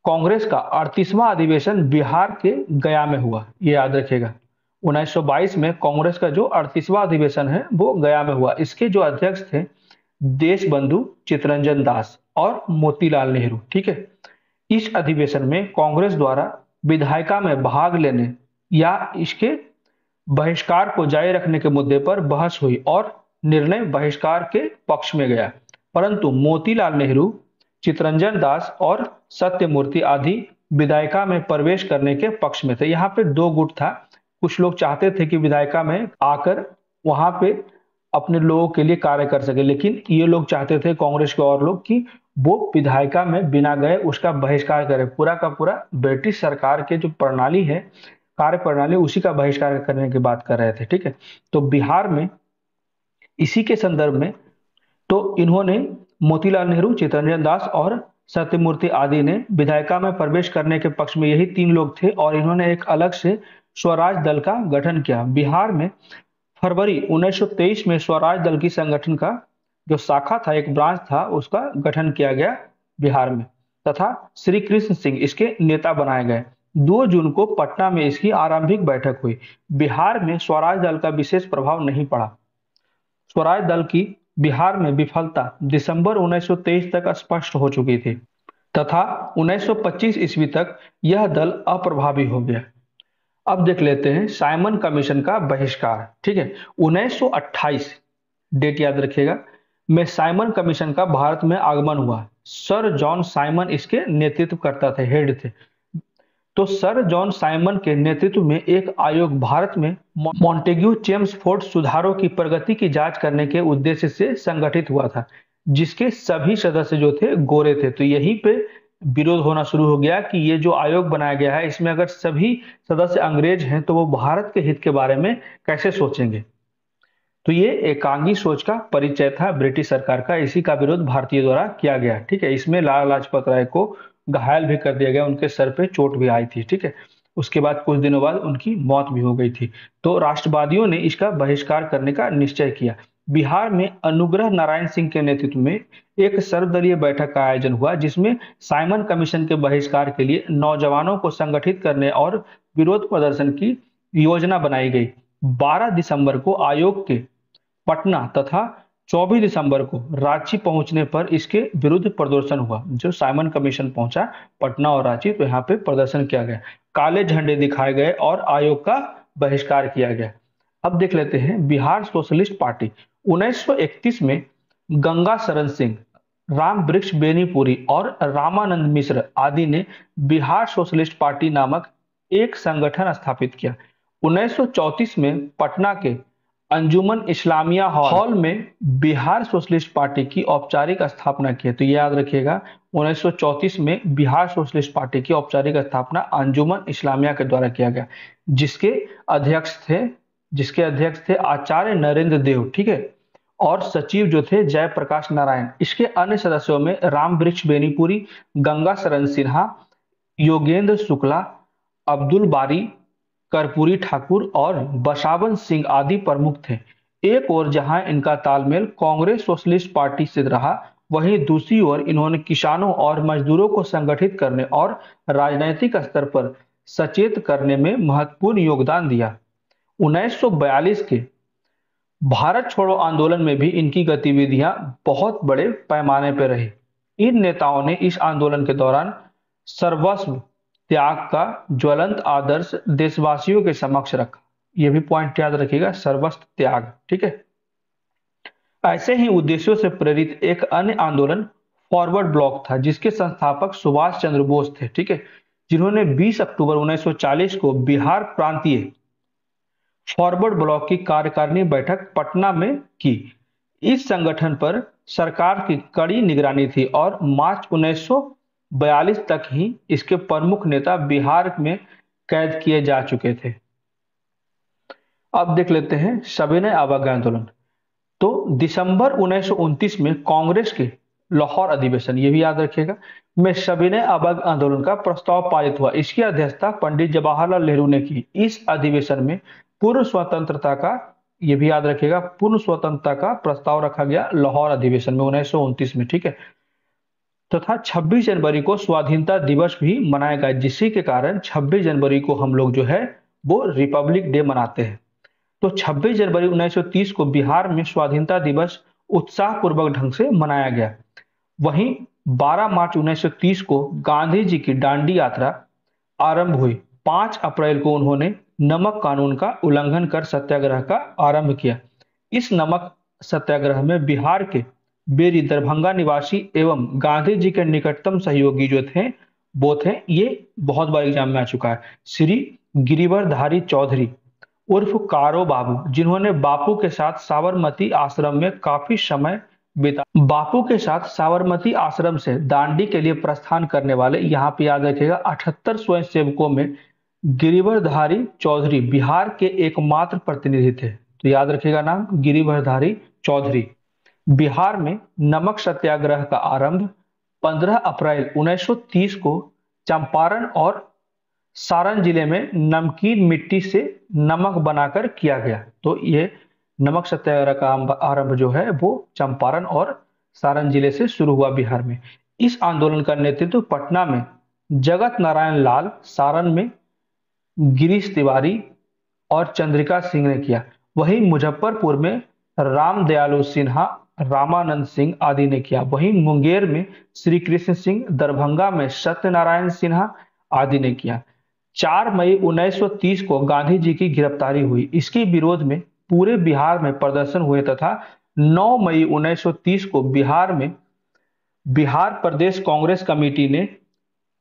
कांग्रेस का 38वां अधिवेशन बिहार के गया में हुआ, ये याद रखिएगा। 1922 में कांग्रेस का जो 38वां अधिवेशन है वो गया में हुआ। इसके जो अध्यक्ष थे देशबंधु चितरंजन दास और मोतीलाल नेहरू। ठीक है, इस अधिवेशन में कांग्रेस द्वारा विधायिका में भाग लेने या इसके बहिष्कार को जारी रखने के मुद्दे पर बहस हुई और निर्णय बहिष्कार के पक्ष में गया, परंतु मोतीलाल नेहरू, चितरंजन दास और सत्यमूर्ति आदि विधायिका में प्रवेश करने के पक्ष में थे। यहाँ पे दो गुट था। कुछ लोग चाहते थे कि विधायिका में आकर वहां पे अपने लोगों के लिए कार्य कर सके। लेकिन ये लोग चाहते थे, कांग्रेस के और लोग, कि वो विधायिका में बिना गए उसका बहिष्कार करे। पूरा का पूरा ब्रिटिश सरकार के जो प्रणाली है, कार्य प्रणाली, उसी का बहिष्कार करने की बात कर रहे थे। ठीक है, तो बिहार में इसी के संदर्भ में तो इन्होंने, मोतीलाल नेहरू, चित्तरंजन दास और सत्यमूर्ति आदि ने विधायिका में प्रवेश करने के पक्ष में, यही तीन लोग थे, और इन्होंने एक अलग से स्वराज दल का गठन किया। बिहार में फरवरी 1923 में स्वराज दल की संगठन का जो शाखा था, एक ब्रांच था, उसका गठन किया गया बिहार में, तथा श्री कृष्ण सिंह इसके नेता बनाए गए। 2 जून को पटना में इसकी आरंभिक बैठक हुई। बिहार में स्वराज दल का विशेष प्रभाव नहीं पड़ा। स्वराज दल की बिहार में विफलता दिसंबर 1923 तक स्पष्ट हो चुकी थी, तथा 1925 ईस्वी तक यह दल अप्रभावी हो गया। अब देख लेते हैं साइमन कमीशन का बहिष्कार। ठीक है, 1928 डेट याद रखिएगा, में साइमन कमीशन का भारत में आगमन हुआ। सर जॉन साइमन इसके नेतृत्व करता थे, हेड थे। तो सर जॉन साइमन के नेतृत्व में एक आयोग भारत में मॉन्टेग्यू चेम्सफोर्ड सुधारों की प्रगति की जांच करने के उद्देश्य से संगठित हुआ था, जिसके सभी सदस्य जो थे गोरे थे। तो यहीं पे विरोध होना शुरू हो गया कि ये जो आयोग बनाया गया है, इसमें अगर सभी सदस्य अंग्रेज हैं तो वो भारत के हित के बारे में कैसे सोचेंगे। तो ये एकांगी सोच का परिचय था ब्रिटिश सरकार का, इसी का विरोध भारतीय द्वारा किया गया। ठीक है, इसमें लाला लाजपत राय को घायल भी कर दिया गया, उनके सर पे चोट भी आई थी। ठीक है, उसके बाद कुछ दिनों बाद उनकी मौत भी हो गई थी। तो राष्ट्रवादियों ने इसका बहिष्कार करने का निश्चय किया। बिहार में अनुग्रह नारायण सिंह के नेतृत्व में एक सर्वदलीय बैठक का आयोजन हुआ, जिसमें साइमन कमीशन के बहिष्कार के लिए नौजवानों को संगठित करने और विरोध प्रदर्शन की योजना बनाई गई। 12 दिसंबर को आयोग के पटना तथा 24 दिसंबर को रांची पहुंचने पर इसके विरुद्ध प्रदर्शन हुआ। जो साइमन कमीशन पहुंचा पटना और रांची, तो यहाँ पे प्रदर्शन किया गया, काले झंडे दिखाए गए और आयोग का बहिष्कार किया गया। अब देख लेते हैं बिहार सोशलिस्ट पार्टी। 1931 में गंगा शरण सिंह, राम वृक्ष बेनीपुरी और रामानंद मिश्र आदि ने बिहार सोशलिस्ट पार्टी नामक एक संगठन स्थापित किया। 1934 में पटना के अंजुमन इस्लामिया हॉल में बिहार सोशलिस्ट पार्टी की औपचारिक स्थापना की। तो ये याद रखिएगा, 1934 में बिहार सोशलिस्ट पार्टी की औपचारिक स्थापना अंजुमन इस्लामिया के द्वारा किया गया, जिसके अध्यक्ष थे आचार्य नरेंद्र देव। ठीक है, और सचिव जो थे जयप्रकाश नारायण। इसके अन्य सदस्यों में राम वृक्ष बेनीपुरी, गंगा शरण सिन्हा, योगेंद्र शुक्ला, अब्दुल बारी, कर्पूरी ठाकुर और बसावन सिंह आदि प्रमुख थे। एक ओर जहां इनका तालमेल कांग्रेस सोशलिस्ट पार्टी से रहा, वहीं दूसरी ओर इन्होंने किसानों और मजदूरों को संगठित करने और राजनैतिक स्तर पर सचेत करने में महत्वपूर्ण योगदान दिया। 1942 के भारत छोड़ो आंदोलन में भी इनकी गतिविधियां बहुत बड़े पैमाने पर रही। इन नेताओं ने इस आंदोलन के दौरान सर्वस्व त्याग का ज्वलंत आदर्श देशवासियों के समक्ष रखा। यह भी पॉइंट याद रखिएगा, सर्वस्व त्याग। ठीक है, ऐसे ही उद्देश्यों से प्रेरित एक अन्य आंदोलन फॉरवर्ड ब्लॉक था, जिसके संस्थापक सुभाष चंद्र बोस थे। ठीक है, जिन्होंने 20 अक्टूबर 1940 को बिहार प्रांतीय फॉरवर्ड ब्लॉक की कार्यकारिणी बैठक पटना में की। इस संगठन पर सरकार की कड़ी निगरानी थी और मार्च 1942 तक ही इसके प्रमुख नेता बिहार में कैद किए जा चुके थे। अब देख लेते हैं सविनय अवज्ञा आंदोलन। तो दिसंबर 1929 में कांग्रेस के लाहौर अधिवेशन, ये भी याद रखिएगा, में सविनय अवज्ञा आंदोलन का प्रस्ताव पारित हुआ। इसकी अध्यक्षता पंडित जवाहरलाल नेहरू ने की। इस अधिवेशन में पूर्ण स्वतंत्रता का, ये भी याद रखिएगा, पूर्ण स्वतंत्रता का प्रस्ताव रखा गया लाहौर अधिवेशन में 1929 में। ठीक है, तथा 26 जनवरी को स्वाधीनता दिवस भी मनाया गया, जिसके के कारण 26 जनवरी को हम लोग जो है वो रिपब्लिक डे मनाते हैं। तो 26 जनवरी 1930 को बिहार में स्वाधीनता दिवस उत्साहपूर्वक ढंग से मनाया गया। वहीं 12 मार्च 1930 को गांधी जी की दांडी यात्रा आरंभ हुई। 5 अप्रैल को उन्होंने नमक कानून का उल्लंघन कर सत्याग्रह का आरंभ किया। इस नमक सत्याग्रह में बिहार के बेरी दरभंगा निवासी एवं गांधी जी के निकटतम सहयोगी जो थे वो थे, ये बहुत बार एग्जाम में आ चुका है, श्री गिरिवरधारी चौधरी। उर्फ कारो बाबू, जिन्होंने बापू के साथ साबरमती आश्रम में काफी समय बिता। बापू के साथ साबरमती आश्रम से दांडी के लिए प्रस्थान करने वाले, यहाँ पे याद रखिएगा, 78 स्वयंसेवकों में गिरिवरधारी चौधरी बिहार के एकमात्र प्रतिनिधि थे। तो याद रखिएगा नाम, गिरिवरधारी चौधरी। बिहार में नमक सत्याग्रह का आरंभ 15 अप्रैल 1930 को चंपारण और सारण जिले में नमकीन मिट्टी से नमक बनाकर किया गया। तो ये नमक सत्याग्रह का आरंभ जो है वो चंपारण और सारण जिले से शुरू हुआ बिहार में। इस आंदोलन का नेतृत्व पटना में जगत नारायण लाल, सारण में गिरीश तिवारी और चंद्रिका सिंह ने किया। वहीं मुजफ्फरपुर में राम दयालु सिन्हा, रामानंद सिंह आदि ने किया। वहीं मुंगेर में श्री कृष्ण सिंह, दरभंगा में सत्यनारायण सिन्हा आदि ने किया। 4 मई 1930 को गांधी जी की गिरफ्तारी हुई। इसके विरोध में पूरे बिहार में प्रदर्शन हुए तथा 9 मई 1930 को बिहार में बिहार प्रदेश कांग्रेस कमेटी ने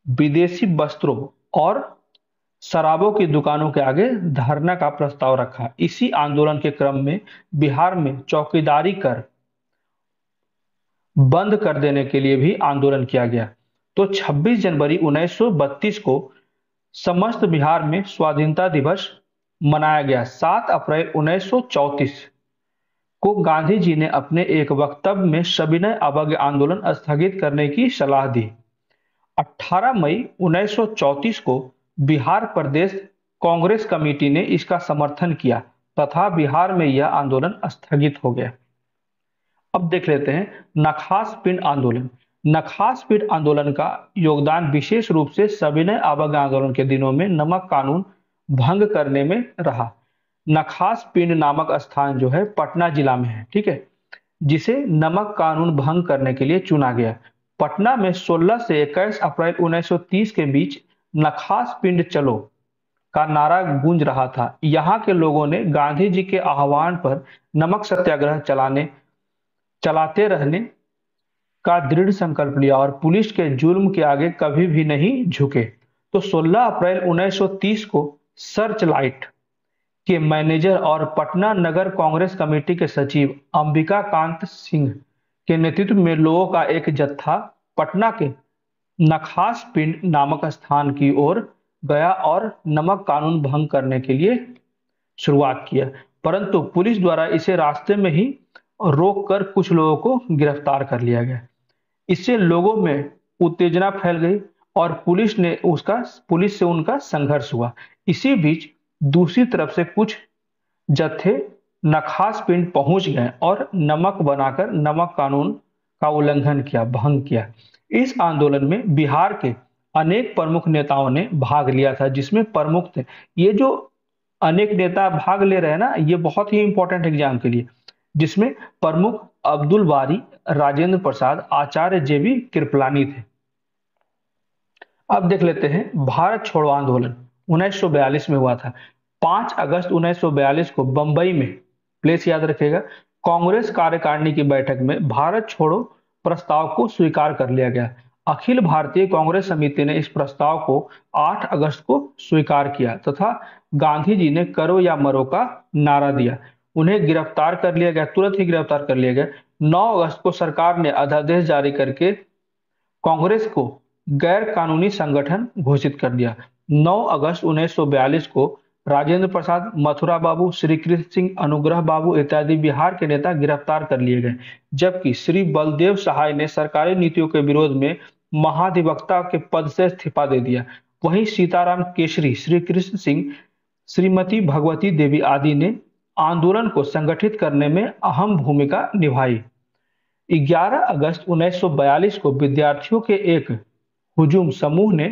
विदेशी वस्त्रों और शराबों की दुकानों के आगे धरना का प्रस्ताव रखा। इसी आंदोलन के क्रम में बिहार में चौकीदारी कर बंद कर देने के लिए भी आंदोलन किया गया। तो 26 जनवरी 1932 को समस्त बिहार में स्वाधीनता दिवस मनाया गया। 7 अप्रैल 1934 को गांधी जी ने अपने एक वक्तव्य में सविनय अवज्ञा आंदोलन स्थगित करने की सलाह दी। 18 मई 1934 को बिहार प्रदेश कांग्रेस कमेटी ने इसका समर्थन किया तथा बिहार में यह आंदोलन स्थगित हो गया। अब देख लेते हैं नखास पिंड आंदोलन। नखास पिंड आंदोलन का योगदान विशेष रूप से सविनय अवज्ञा आंदोलन के दिनों में नमक कानून भंग करने में रहा। नखास पिंड नामक स्थान जो है पटना जिला में है, ठीक है, जिसे नमक कानून भंग करने के लिए चुना गया। पटना में 16 से 21 अप्रैल 1930 के बीच नखास पिंड चलो का नारा गूंज रहा था। यहाँ के लोगों ने गांधी जी के आह्वान पर नमक सत्याग्रह चलाते रहने का दृढ़ संकल्प लिया और पुलिस के जुल्म के आगे कभी भी नहीं झुके। तो 16 अप्रैल 1930 को सर्च लाइट के मैनेजर और पटना नगर कांग्रेस कमेटी के सचिव अंबिका कांत सिंह के नेतृत्व में लोगों का एक जत्था पटना के नखास पिंड नामक स्थान की ओर गया और नमक कानून भंग करने के लिए शुरुआत किया, परंतु पुलिस द्वारा इसे रास्ते में ही रोककर कुछ लोगों को गिरफ्तार कर लिया गया। इससे लोगों में उत्तेजना फैल गई और पुलिस से उनका संघर्ष हुआ। इसी बीच दूसरी तरफ से कुछ जत्थे नखास पिंड पहुंच गए और नमक बनाकर नमक कानून का उल्लंघन किया, भंग किया। इस आंदोलन में बिहार के अनेक प्रमुख नेताओं ने भाग लिया था, जिसमें प्रमुख थे, ये जो अनेक नेता भाग ले रहे हैं ना, ये बहुत ही इंपॉर्टेंट एग्जाम के लिए, जिसमें प्रमुख अब्दुल बारी, राजेंद्र प्रसाद, आचार्य जेबी कृपलानी थे। अब देख लेते हैं भारत छोड़ो आंदोलन 1942 में हुआ था। 5 अगस्त 1942 को बंबई में, प्लेस याद रखिएगा, कांग्रेस कार्यकारिणी की बैठक में भारत छोड़ो प्रस्ताव को स्वीकार कर लिया गया। अखिल भारतीय कांग्रेस समिति ने इस प्रस्ताव को 8 अगस्त को स्वीकार किया तथा गांधी जी ने करो या मरो का नारा दिया। उन्हें गिरफ्तार कर लिया गया, तुरंत ही गिरफ्तार कर लिया गया। 9 अगस्त को सरकार ने अध्यादेश जारी करके कांग्रेस को गैर कानूनी संगठन घोषित कर दिया। 9 अगस्त 1942 को राजेंद्र प्रसाद, मथुरा बाबू, श्री कृष्ण सिंह, अनुग्रह बाबू इत्यादि बिहार के नेता गिरफ्तार कर लिए गए, जबकि श्री बलदेव सहाय ने सरकारी नीतियों के विरोध में महाधिवक्ता के पद से इस्तीफा दे दिया। वहीं सीताराम केसरी, श्री कृष्ण सिंह, श्रीमती भगवती देवी आदि ने आंदोलन को संगठित करने में अहम भूमिका निभाई। 11 अगस्त 1942 को विद्यार्थियों के एक हुजूम समूह ने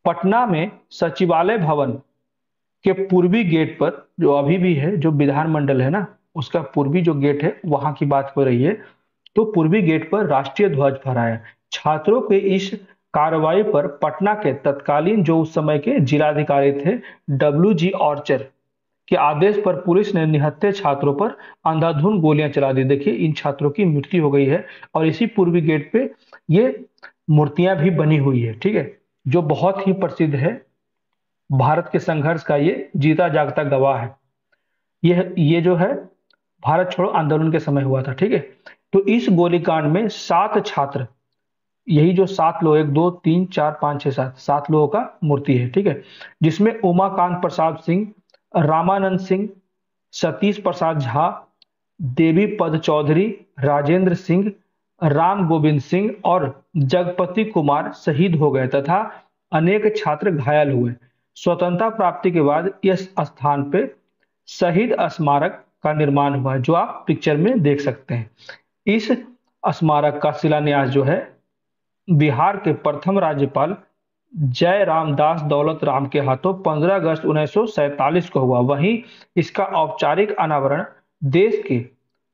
पटना में सचिवालय भवन के पूर्वी गेट पर, जो अभी भी है, जो विधानमंडल है ना, उसका पूर्वी जो गेट है, वहां की बात हो रही है, तो पूर्वी गेट पर राष्ट्रीय ध्वज फहराया। छात्रों के इस कार्रवाई पर पटना के तत्कालीन, जो उस समय के जिलाधिकारी थे, WG ऑर्चर के आदेश पर पुलिस ने निहत्थे छात्रों पर अंधाधुंध गोलियां चला दी। देखिए, इन छात्रों की मृत्यु हो गई है और इसी पूर्वी गेट पे ये मूर्तियां भी बनी हुई है, ठीक है, जो बहुत ही प्रसिद्ध है। भारत के संघर्ष का ये जीता जागता गवाह है। ये जो है भारत छोड़ो आंदोलन के समय हुआ था, ठीक है। तो इस गोलीकांड में 7 छात्र, यही जो 7 लोग, 1 2 3 4 5 6 7 लोगों का मूर्ति है, ठीक है, जिसमें उमाकांत प्रसाद सिंह, रामानंद सिंह, सतीश प्रसाद झा, देवी पद चौधरी, राजेंद्र सिंह, राम गोविंद सिंह और जगपति कुमार शहीद हो गए तथा अनेक छात्र घायल हुए। स्वतंत्रता प्राप्ति के बाद इस स्थान पे शहीद स्मारक का निर्माण हुआ, जो आप पिक्चर में देख सकते हैं। इस स्मारक का शिलान्यास जो है बिहार के प्रथम राज्यपाल जय रामदास दौलत राम के हाथों 15 अगस्त 1947 को हुआ। वहीं इसका औपचारिक अनावरण देश के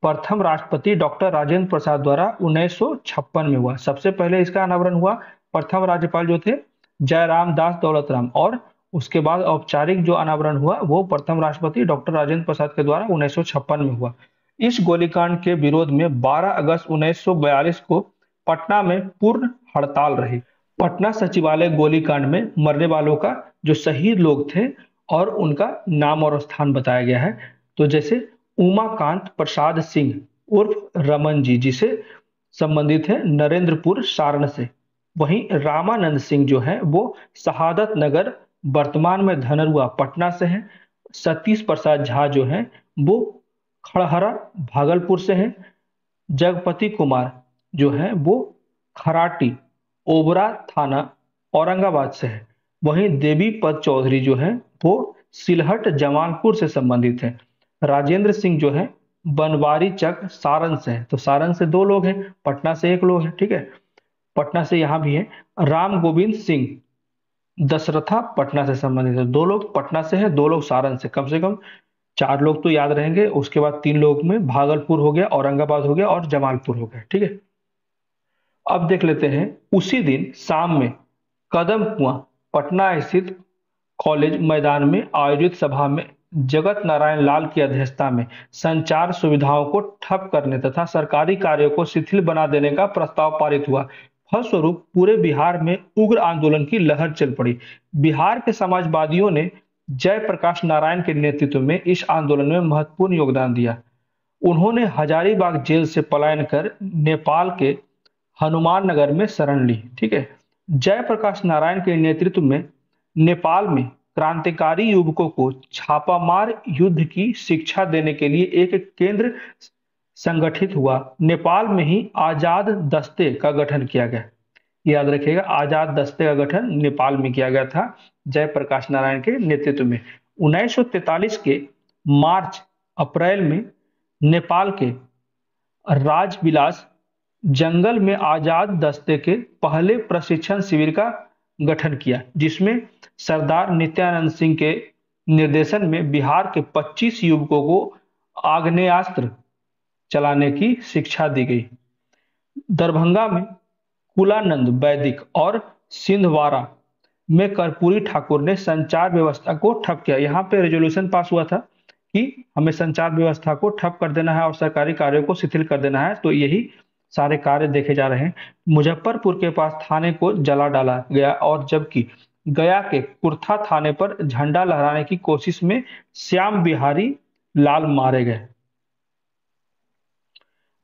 प्रथम राष्ट्रपति डॉक्टर राजेंद्र प्रसाद द्वारा 1956 में हुआ। सबसे पहले इसका अनावरण हुआ प्रथम राज्यपाल जो थे जयराम दास दौलत राम, और उसके बाद औपचारिक जो अनावरण हुआ वो प्रथम राष्ट्रपति डॉक्टर राजेंद्र प्रसाद के द्वारा 1956 में हुआ। इस गोलीकांड के विरोध में 12 अगस्त 1942 को पटना में पूर्ण हड़ताल रही। पटना सचिवालय गोलीकांड में मरने वालों का जो शहीद लोग थे और उनका नाम और स्थान बताया गया है। तो जैसे उमाकांत प्रसाद सिंह उर्फ रमन जी, जिसे संबंधित है नरेंद्रपुर सारण से। वहीं रामानंद सिंह जो है वो शहादत नगर वर्तमान में धनरुआ पटना से है। सतीश प्रसाद झा जो है वो खड़हरा भागलपुर से है। जगपति कुमार जो है वो खराटी ओबरा थाना औरंगाबाद से है। वहीं देवी पद चौधरी जो है वो सिलहट जमालपुर से संबंधित है। राजेंद्र सिंह जो है बनवारी चक सारण से है। तो सारण से 2 लोग हैं, पटना से 1 लोग है, ठीक है, पटना से यहाँ भी है। राम गोविंद सिंह दशरथा पटना से संबंधित है। 2 लोग पटना से है, 2 लोग सारण से, कम से कम 4 लोग तो याद रहेंगे। उसके बाद 3 लोग में भागलपुर हो गया, औरंगाबाद हो गया और जमालपुर हो गया, ठीक है। अब देख लेते हैं उसी दिन शाम में कदम कुआं पटना स्थित कॉलेज मैदान में आयोजित सभा में जगत नारायण लाल की अध्यक्षता में संचार सुविधाओं को ठप करने तथा सरकारी कार्यों को शिथिल बना देने का प्रस्ताव पारित हुआ। फलस्वरूप पूरे बिहार में उग्र आंदोलन की लहर चल पड़ी। बिहार के समाजवादियों ने जयप्रकाश नारायण के नेतृत्व में इस आंदोलन में महत्वपूर्ण योगदान दिया। उन्होंने हजारीबाग जेल से पलायन कर नेपाल के हनुमान नगर में शरण ली, ठीक है। जयप्रकाश नारायण के नेतृत्व में नेपाल में क्रांतिकारी युवकों को छापामार युद्ध की शिक्षा देने के लिए एक केंद्र संगठित हुआ। नेपाल में ही आजाद दस्ते का गठन किया गया। याद रखिएगा, आजाद दस्ते का गठन नेपाल में किया गया था जयप्रकाश नारायण के नेतृत्व में। 1943 के मार्च अप्रैल में नेपाल के राजविलास जंगल में आजाद दस्ते के पहले प्रशिक्षण शिविर का गठन किया, जिसमें सरदार नित्यानंद सिंह के निर्देशन में बिहार के 25 युवकों को आग्नेयास्त्र चलाने की शिक्षा दी गई। दरभंगा में कुलानंद वैदिक और सिंधवारा में कर्पूरी ठाकुर ने संचार व्यवस्था को ठप किया। यहाँ पे रेजोल्यूशन पास हुआ था कि हमें संचार व्यवस्था को ठप कर देना है और सरकारी कार्यों को शिथिल कर देना है। तो यही सारे कार्य देखे जा रहे हैं। मुजफ्फरपुर के पास थाने को जला डाला गया, और जबकि गया के कुर्था थाने पर झंडा लहराने की कोशिश में श्याम बिहारी लाल मारे गए।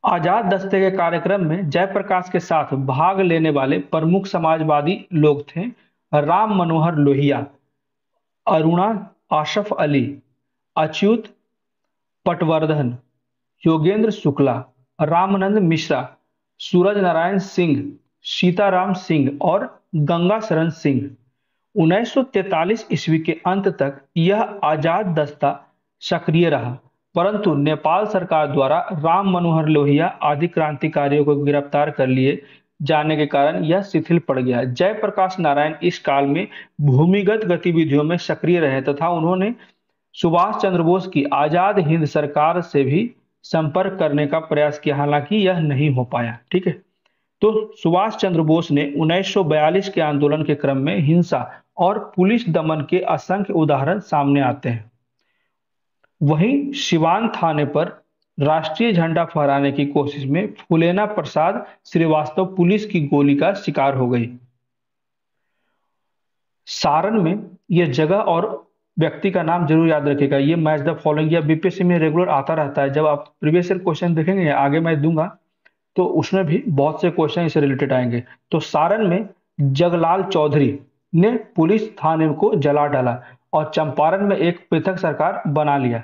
आजाद दस्ते के कार्यक्रम में जयप्रकाश के साथ भाग लेने वाले प्रमुख समाजवादी लोग थे राम मनोहर लोहिया, अरुणा आशफ अली, अच्युत पटवर्धन, योगेंद्र शुक्ला, रामानंद मिश्रा, सूरज नारायण सिंह, सीताराम सिंह और गंगा शरण सिंह। 1943 ईस्वी के अंत तक यह आजाद दस्ता सक्रिय रहा, परंतु नेपाल सरकार द्वारा राम मनोहर लोहिया आदि क्रांतिकारियों को गिरफ्तार कर लिए जाने के कारण यह शिथिल पड़ गया। जयप्रकाश नारायण इस काल में भूमिगत गतिविधियों में सक्रिय रहे तथा उन्होंने सुभाष चंद्र बोस की आजाद हिंद सरकार से भी संपर्क करने का प्रयास किया, हालांकि यह नहीं हो पाया, ठीक है। तो सुभाष चंद्र बोस ने 1942 के आंदोलन के क्रम में हिंसा और पुलिस दमन के असंख्य उदाहरण सामने आते हैं। वहीं सिवान थाने पर राष्ट्रीय झंडा फहराने की कोशिश में फुलेना प्रसाद श्रीवास्तव पुलिस की गोली का शिकार हो गई। सारण में ये जगह और व्यक्ति का नाम जरूर याद रखिएगा। ये मैच द फॉलोइंग या बीपीएससी में रेगुलर आता रहता है। जब आप प्रीवियस ईयर क्वेश्चन देखेंगे या आगे मैं दूंगा तो उसमें भी बहुत से क्वेश्चन इससे रिलेटेड आएंगे। तो सारण में जगलाल चौधरी ने पुलिस थाने को जला डाला और चंपारण में एक पृथक सरकार बना लिया।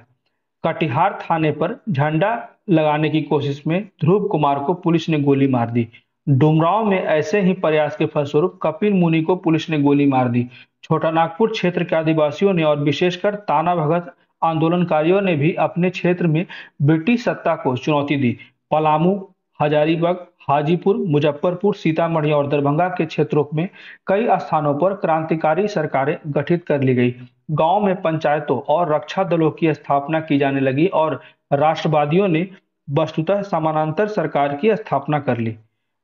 कटिहार थाने पर झंडा लगाने की कोशिश में ध्रुव कुमार को पुलिस ने गोली मार दी। डुमरांव में ऐसे ही प्रयास के फलस्वरूप कपिल मुनि को पुलिस ने गोली मार दी। छोटानागपुर क्षेत्र के आदिवासियों ने और विशेषकर ताना भगत आंदोलनकारियों ने भी अपने क्षेत्र में ब्रिटिश सत्ता को चुनौती दी। पलामू, हजारीबाग, हाजीपुर, मुजफ्फरपुर, सीतामढ़ी और दरभंगा के क्षेत्रों में कई स्थानों पर क्रांतिकारी सरकारें गठित कर ली गई। गांव में पंचायतों और रक्षा दलों की स्थापना की जाने लगी और राष्ट्रवादियों ने वस्तुतः समानांतर सरकार की स्थापना कर ली।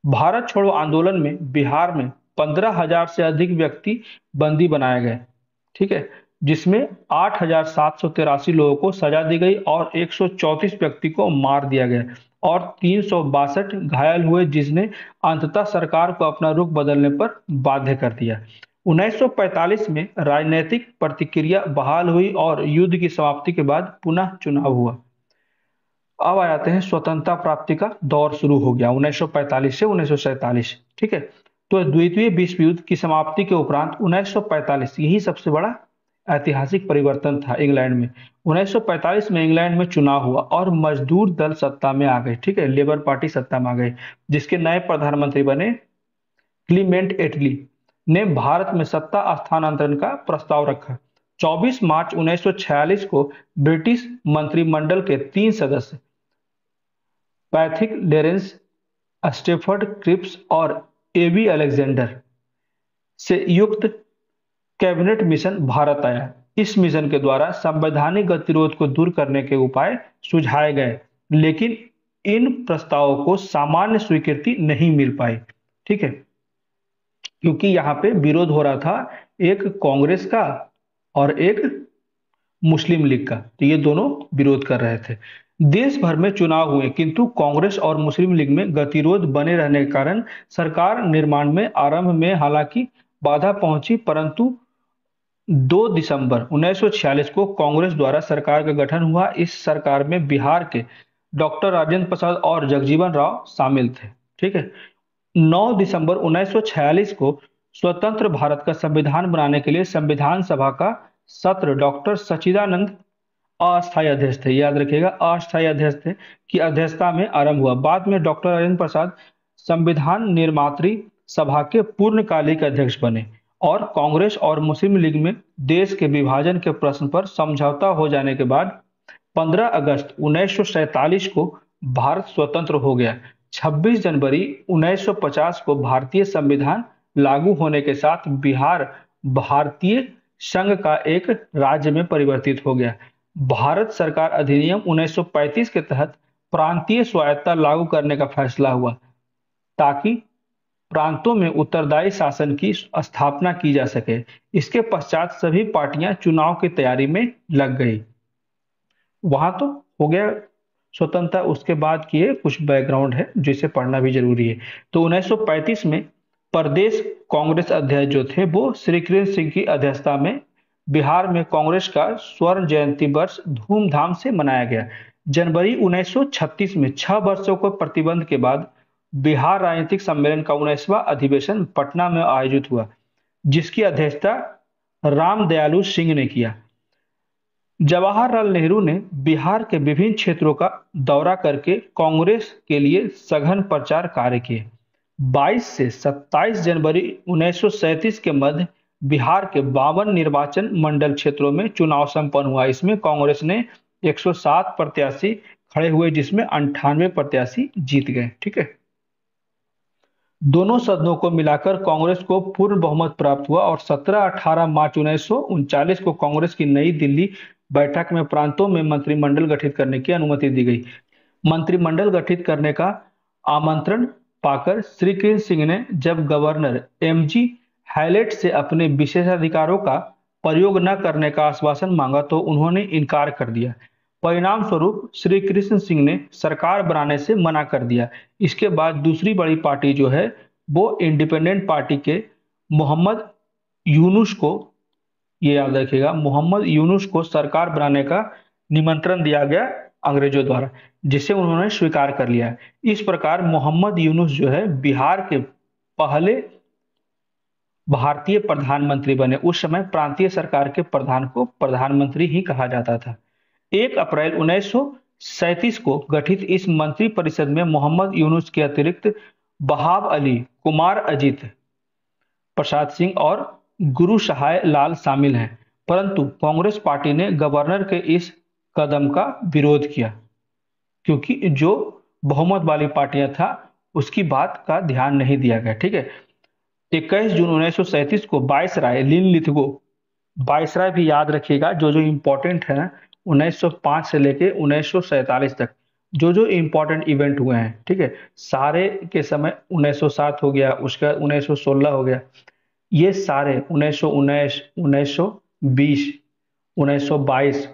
भारत छोड़ो आंदोलन में बिहार में 15,000 से अधिक व्यक्ति बंदी बनाए गए, ठीक है, जिसमें 8,783 लोगों को सजा दी गई और 134 व्यक्ति को मार दिया गया और 362 घायल हुए, जिसने अंततः सरकार को अपना रुख बदलने पर बाध्य कर दिया। 1945 में राजनीतिक प्रतिक्रिया बहाल हुई और युद्ध की समाप्ति के बाद पुनः चुनाव हुआ। अब आ जाते हैं स्वतंत्रता प्राप्ति का दौर शुरू हो गया 1945 से 1947, ठीक है। तो द्वितीय विश्व युद्ध की समाप्ति के उपरांत 1945 यही सबसे बड़ा ऐतिहासिक परिवर्तन था इंग्लैंड में। 1945 में इंग्लैंड में चुनाव हुआ और मजदूर दल सत्ता में आ गए, ठीक है, लेबर पार्टी सत्ता में आ गए, जिसके नए प्रधानमंत्री बने क्लीमेंट एटली ने भारत में सत्ता स्थानांतरण का प्रस्ताव रखा। 24 मार्च 1946 को ब्रिटिश मंत्रिमंडल के 3 सदस्य पैथिक लेरेंस, स्टेफर्ड क्रिप्स और एबी अलेक्जेंडर से युक्त कैबिनेट मिशन भारत आया। इस मिशन के द्वारा संवैधानिक गतिरोध को दूर करने के उपाय सुझाए गए, लेकिन इन प्रस्तावों को सामान्य स्वीकृति नहीं मिल पाई, ठीक है, क्योंकि यहाँ पे विरोध हो रहा था एक कांग्रेस का और एक मुस्लिम लीग का, तो ये दोनों विरोध कर रहे थे। देश भर में चुनाव हुए, किंतु कांग्रेस और मुस्लिम लीग में गतिरोध बने रहने के कारण सरकार निर्माण में आरंभ में हालांकि बाधा पहुंची, परंतु 2 दिसंबर 1946 को कांग्रेस द्वारा सरकार का गठन हुआ। इस सरकार में बिहार के डॉक्टर राजेंद्र प्रसाद और जगजीवन राव शामिल थे, ठीक है। 9 दिसंबर 1946 को स्वतंत्र भारत का संविधान बनाने के लिए संविधान सभा का सत्र डॉक्टर सच्चिदानंद अस्थायी अध्यक्ष थे, याद रखिएगा, अस्थायी अध्यक्ष थे, की अध्यक्षता में आरंभ हुआ। बाद में डॉक्टर राजेंद्र प्रसाद संविधान निर्मात्री सभा के पूर्णकालिक अध्यक्ष बने और कांग्रेस और मुस्लिम लीग में देश के विभाजन के प्रश्न पर समझौता हो जाने के बाद 15 अगस्त 1947 को भारत स्वतंत्र हो गया। 26 जनवरी 1950 को भारतीय संविधान लागू होने के साथ बिहार भारतीय संघ का एक राज्य में परिवर्तित हो गया। भारत सरकार अधिनियम 1935 के तहत प्रांतीय स्वायत्तता लागू करने का फैसला हुआ ताकि प्रांतों में उत्तरदायी शासन की स्थापना की जा सके। इसके पश्चात सभी पार्टियां चुनाव की तैयारी में लग गई। वहां तो हो गया स्वतंत्रता, उसके बाद की कुछ बैकग्राउंड है जिसे पढ़ना भी जरूरी है। तो 1935 में प्रदेश कांग्रेस अध्यक्ष जो थे वो श्री कृष्ण सिंह की अध्यक्षता में बिहार में कांग्रेस का स्वर्ण जयंती वर्ष धूमधाम से मनाया गया। जनवरी 1936 में 6 वर्षों के प्रतिबंध के बाद बिहार राजनीतिक सम्मेलन का 19वां अधिवेशन पटना में आयोजित हुआ, जिसकी अध्यक्षता राम दयालु सिंह ने किया। जवाहरलाल नेहरू ने बिहार के विभिन्न क्षेत्रों का दौरा करके कांग्रेस के लिए सघन प्रचार कार्य किए। 22 से 27 जनवरी 1937 के मध्य बिहार के 52 निर्वाचन मंडल क्षेत्रों में चुनाव संपन्न हुआ। इसमें कांग्रेस ने 107 प्रत्याशी खड़े हुए, जिसमें 98 प्रत्याशी जीत गए, ठीक है। दोनों सदनों को मिलाकर कांग्रेस को पूर्ण बहुमत प्राप्त हुआ और 17-18 मार्च 1939 को कांग्रेस की नई दिल्ली बैठक में प्रांतों में मंत्रिमंडल गठित करने की अनुमति दी गई। मंत्रिमंडल गठित करने का आमंत्रण पाकर श्री कृष्ण सिंह ने जब गवर्नर एमजी हैलेट से अपने विशेषाधिकारों का प्रयोग न करने का आश्वासन मांगा तो उन्होंने इनकार कर दिया। परिणाम स्वरूप श्री कृष्ण सिंह ने सरकार बनाने से मना कर दिया। इसके बाद दूसरी बड़ी पार्टी जो है वो इंडिपेंडेंट पार्टी के मोहम्मद यूनुस को, ये याद रखिएगा, मोहम्मद यूनुस को सरकार बनाने का निमंत्रण दिया गया अंग्रेजों द्वारा, जिसे उन्होंने स्वीकार कर लिया। इस प्रकार मोहम्मद यूनुस जो है बिहार के पहले भारतीय प्रधानमंत्री बने। उस समय प्रांतीय सरकार के प्रधान को प्रधानमंत्री ही कहा जाता था। 1 अप्रैल 1937 को गठित इस मंत्री परिषद में मोहम्मद यूनुस के अतिरिक्त बहाब अली, कुमार अजीत प्रसाद सिंह और गुरु सहाय लाल शामिल हैं। परंतु कांग्रेस पार्टी ने गवर्नर के इस कदम का विरोध किया, क्योंकि जो बहुमत वाली पार्टियां था उसकी बात का ध्यान नहीं दिया गया। ठीक है। 21 जून 1937 को वायसराय लिन लिथगो, वायसराय भी याद रखिएगा, जो जो इम्पोर्टेंट है ना, 1905 से लेके 1947 तक जो जो इम्पोर्टेंट इवेंट हुए हैं, ठीक है, सारे के समय 1907 हो गया, उसका 1916 हो गया, ये सारे 1919, 1920, 1922,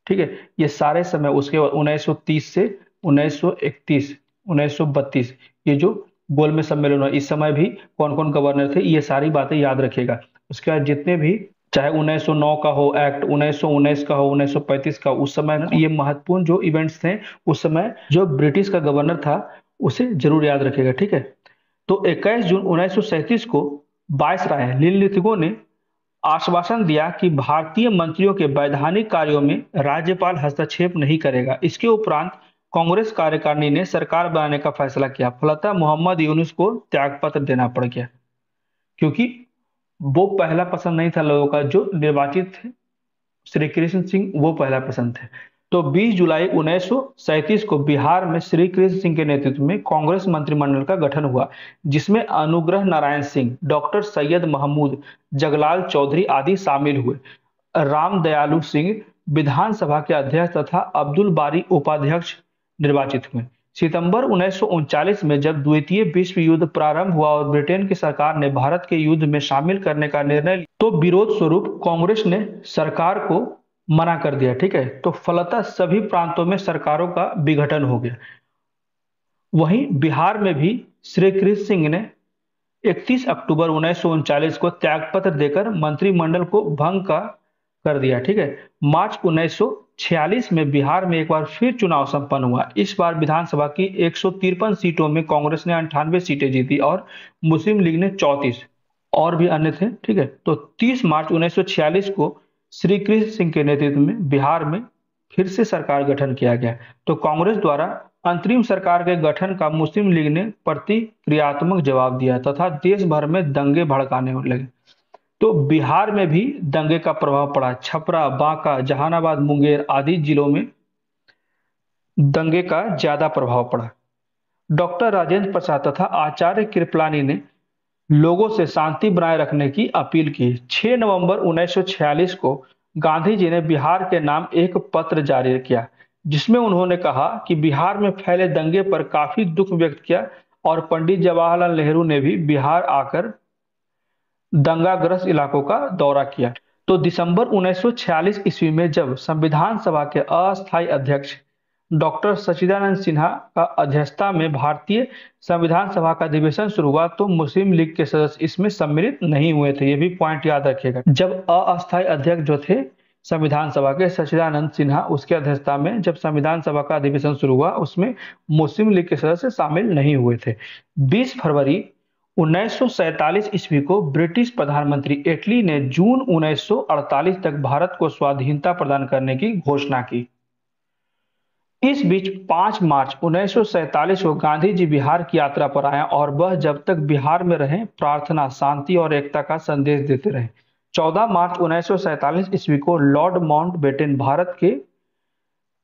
ठीक है, ये सारे समय, उसके बाद 1930 से 1931, 1932, ये जो गोलमेज सम्मेलन हुआ, इस समय भी कौन कौन गवर्नर थे, ये सारी बातें याद रखिएगा। उसके बाद जितने भी, चाहे 1909 का हो एक्ट, 1919 का हो, 1935 का, उस समय ये महत्वपूर्ण जो इवेंट्स थे, उस समय जो ब्रिटिश का गवर्नर था उसे जरूर याद रखिएगा। ठीक है। तो 21 जून 1937 को वायसराय लिनलिथगो ने आश्वासन दिया कि भारतीय मंत्रियों के वैधानिक कार्यों में राज्यपाल हस्तक्षेप नहीं करेगा। इसके उपरांत कांग्रेस कार्यकारिणी ने सरकार बनाने का फैसला किया। फलतः मोहम्मद यूनुस को त्यागपत्र देना पड़ गया, क्योंकि वो पहला पसंद नहीं था लोगों का, जो निर्वाचित थे श्री कृष्ण सिंह, वो पहला पसंद थे। तो 20 जुलाई 1937 को बिहार में श्री कृष्ण सिंह के नेतृत्व में कांग्रेस मंत्रिमंडल का गठन हुआ, जिसमें अनुग्रह नारायण सिंह, डॉक्टर सैयद महमूद, जगलाल चौधरी आदि शामिल हुए। राम दयालु सिंह विधानसभा के अध्यक्ष तथा अब्दुल बारी उपाध्यक्ष निर्वाचित हुए। सितंबर 1939 में जब द्वितीय विश्व युद्ध प्रारंभ हुआ और ब्रिटेन की सरकार ने भारत के युद्ध में शामिल करने का निर्णय लिया, तो विरोध स्वरूप कांग्रेस ने सरकार को मना कर दिया। ठीक है। तो फलतः सभी प्रांतों में सरकारों का विघटन हो गया। वहीं बिहार में भी श्री कृष्ण सिंह ने 31 अक्टूबर 1939 को त्यागपत्र देकर मंत्रिमंडल को भंग का कर दिया। ठीक है। मार्च 1946 में बिहार में एक बार फिर चुनाव संपन्न हुआ। इस बार विधानसभा की 153 सीटों में कांग्रेस ने 98 सीटें जीती और मुस्लिम लीग ने 34, और भी अन्य थे। ठीक है। तो 30 मार्च 1946 को श्री कृष्ण सिंह के नेतृत्व में बिहार में फिर से सरकार गठन किया गया। तो कांग्रेस द्वारा अंतरिम सरकार के गठन का मुस्लिम लीग ने प्रतिक्रियात्मक जवाब दिया तथा देश भर में दंगे भड़काने लगे। तो बिहार में भी दंगे का प्रभाव पड़ा। छपरा, बांका, जहानाबाद, मुंगेर आदि जिलों में दंगे का ज्यादा प्रभाव पड़ा। डॉक्टर राजेंद्र प्रसाद तथा आचार्य कृपलानी ने लोगों से शांति बनाए रखने की अपील की। 6 नवंबर 1946 को गांधी जी ने बिहार के नाम एक पत्र जारी किया, जिसमें उन्होंने कहा कि बिहार में फैले दंगे पर काफी दुख व्यक्त किया और पंडित जवाहरलाल नेहरू ने भी बिहार आकर दंगाग्रस्त इलाकों का दौरा किया। तो दिसंबर 1946 ईस्वी में जब संविधान सभा के अस्थायी अध्यक्ष डॉक्टर सच्चिदानंद सिन्हा का अध्यक्षता में भारतीय संविधान सभा का अधिवेशन शुरू हुआ, तो मुस्लिम लीग के सदस्य इसमें सम्मिलित नहीं हुए थे। ये भी पॉइंट याद रखिएगा। जब अस्थायी अध्यक्ष जो थे संविधान सभा के सच्चिदानंद सिन्हा, उसके अध्यक्षता में जब संविधान सभा का अधिवेशन शुरू हुआ, उसमें मुस्लिम लीग के सदस्य शामिल नहीं हुए थे। 20 फरवरी 1947 ईस्वी को ब्रिटिश प्रधानमंत्री एटली ने जून 1948 तक भारत को स्वाधीनता प्रदान करने की घोषणा की। इस बीच 5 मार्च 1947 को गांधी जी बिहार की यात्रा पर आए और वह जब तक बिहार में रहे प्रार्थना, शांति और एकता का संदेश देते रहे। 14 मार्च 1947 ईस्वी को लॉर्ड माउंटबेटन भारत के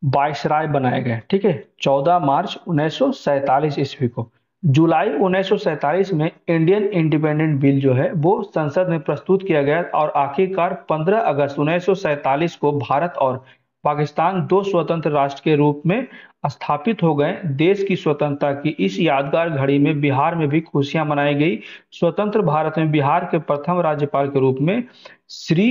वायसराय बनाए गए। ठीक है। 14 मार्च 1947 ईस्वी को। जुलाई 1947 में इंडियन इंडिपेंडेंट बिल जो है वो संसद में प्रस्तुत किया गया और आखिरकार 15 अगस्त 1947 को भारत और पाकिस्तान दो स्वतंत्र राष्ट्र के रूप में स्थापित हो गए। देश की स्वतंत्रता की इस यादगार घड़ी में बिहार में भी खुशियां मनाई गई। स्वतंत्र भारत में बिहार के प्रथम राज्यपाल के रूप में श्री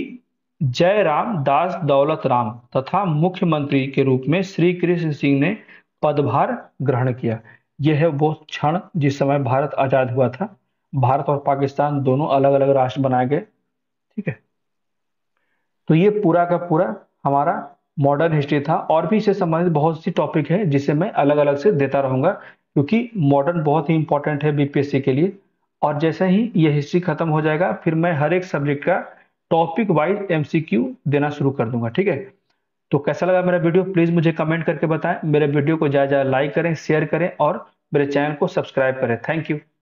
जयराम दास दौलत राम तथा मुख्यमंत्री के रूप में श्री कृष्ण सिंह ने पदभार ग्रहण किया। यह है वो क्षण जिस समय भारत आजाद हुआ था। भारत और पाकिस्तान दोनों अलग अलग राष्ट्र बनाए गए। ठीक है। तो ये पूरा का पूरा हमारा मॉडर्न हिस्ट्री था, और भी इससे संबंधित बहुत सी टॉपिक है जिसे मैं अलग अलग से देता रहूंगा, क्योंकि मॉडर्न बहुत ही इंपॉर्टेंट है बीपीएससी के लिए। और जैसे ही ये हिस्ट्री खत्म हो जाएगा, फिर मैं हर एक सब्जेक्ट का टॉपिक वाइज एमसीक्यू देना शुरू कर दूंगा, ठीक है। तो कैसा लगा मेरा वीडियो, प्लीज मुझे कमेंट करके बताएं। मेरे वीडियो को ज्यादा ज्यादा लाइक करें, शेयर करें और मेरे चैनल को सब्सक्राइब करें। Thank you.